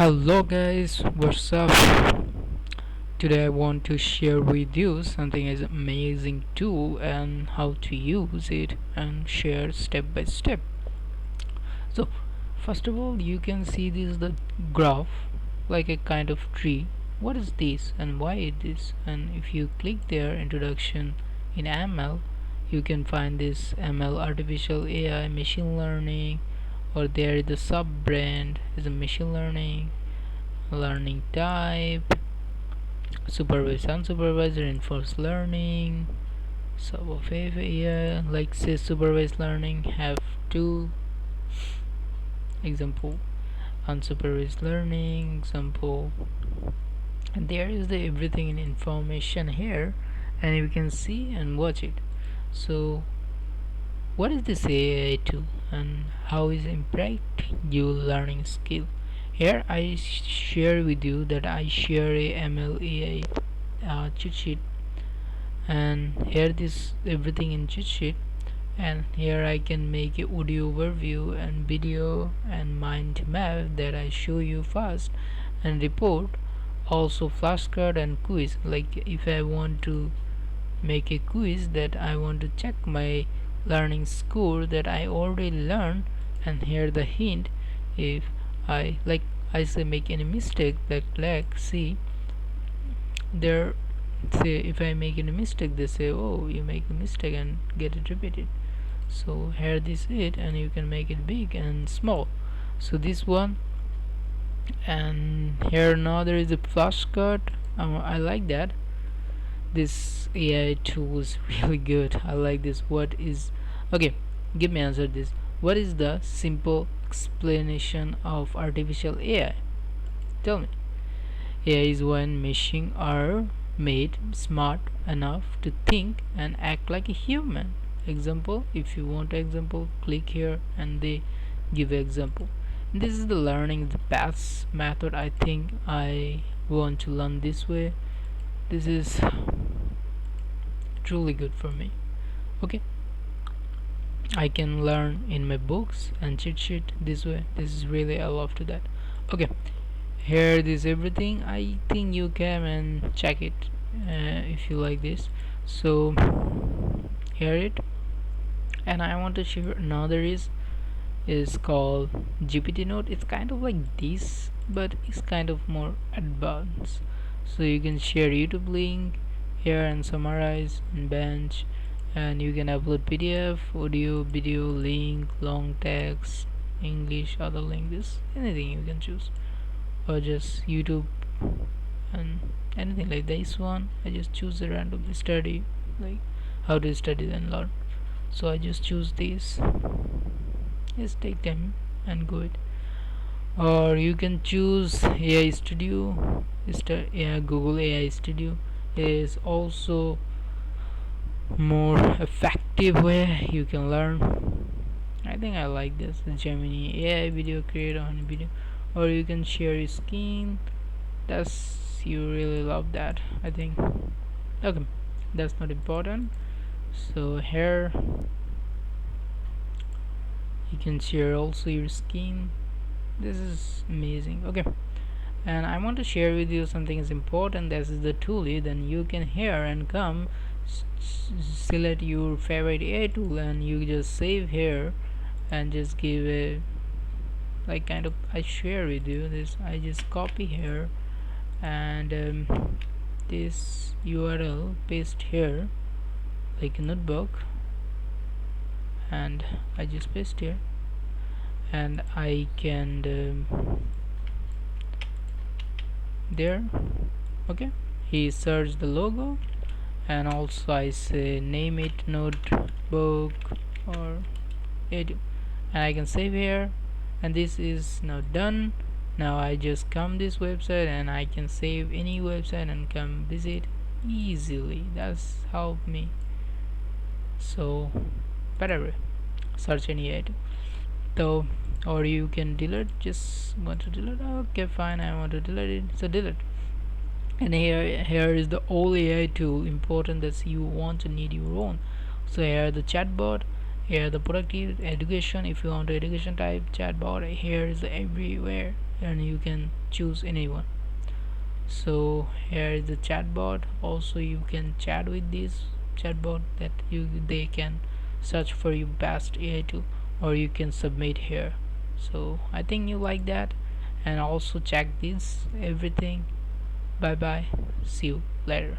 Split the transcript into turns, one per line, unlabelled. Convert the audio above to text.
Hello guys, what's up? Today I want to share with you something as amazing tool and how to use it and share step by step. So first of all, you can see this the graph like a kind of tree. What is this and why it is? And if you click there, introduction in ML, you can find this ML, artificial AI, machine learning, or there is the sub brand is a machine learning type, supervised, unsupervised, reinforced learning, sub of AI, like say supervised learning have two example, unsupervised learning example, and there is the everything in information here, and you can see and watch it. So what is this AI tool and how is impact your learning skill? Here I share with you that I share a ML AI cheat sheet, and here this everything in cheat sheet, and here I can make a audio overview and video and mind map that I show you fast, and report, also flashcard and quiz. Like if I want to make a quiz that I want to check my learning score that I already learned, and here the hint, if I say make any mistake, that like see there, say if I make any mistake, they say oh you make a mistake and get it repeated. So here this it, and you can make it big and small. So this one, and here now there is a flashcard. I like that this AI tool is really good. I like this. What is, okay, give me answer this. What is the simple explanation of artificial AI? Tell me. AI is when machines are made smart enough to think and act like a human. Example, if you want example, click here and they give example. This is the learning the paths method. I think I want to learn this way. This is truly good for me. Okay, I can learn in my books and cheat sheet this way. This is really, I love to that. Okay, here this everything. I think you can and check it if you like this. So here it, and I want to share another is called GPT Note. It's kind of like this, but it's kind of more advanced. So you can share YouTube link here and summarize and bench, and you can upload PDF, audio, video, link, long text, English, other languages, anything you can choose, or just YouTube and anything like this one. I just choose a random study, like how to study and learn. So I just choose this. Just take time and go it. Or you can choose AI Studio. Yeah, Google AI Studio is also more effective way you can learn. I think I like this. The Gemini AI video creator on video, or you can share your screen. That's, you really love that, I think. Okay, that's not important. So here you can share also your screen. This is amazing. Okay, and I want to share with you something is important. This is the tool. Then you can here and come select your favorite AI tool, and you just save here and just give a like kind of, I share with you this. I just copy here and this URL paste here like a notebook, and I just paste here, and I can there. Okay, he search the logo, and also I say name it notebook or edit, and I can save here, and this is now done. Now I just come this website and I can save any website and come visit easily. That's helped me. So whatever, search any item. So, or you can delete, just want to delete, okay fine, I want to delete it, so delete. And here is the all AI tool important that you want to need your own. So here the chatbot, here the productive education, if you want to education type chatbot, here is everywhere, and you can choose anyone. So here is the chatbot. Also you can chat with this chatbot that they can search for your best AI tool, or you can submit here. So I think you like that, and also check this everything. Bye bye, see you later.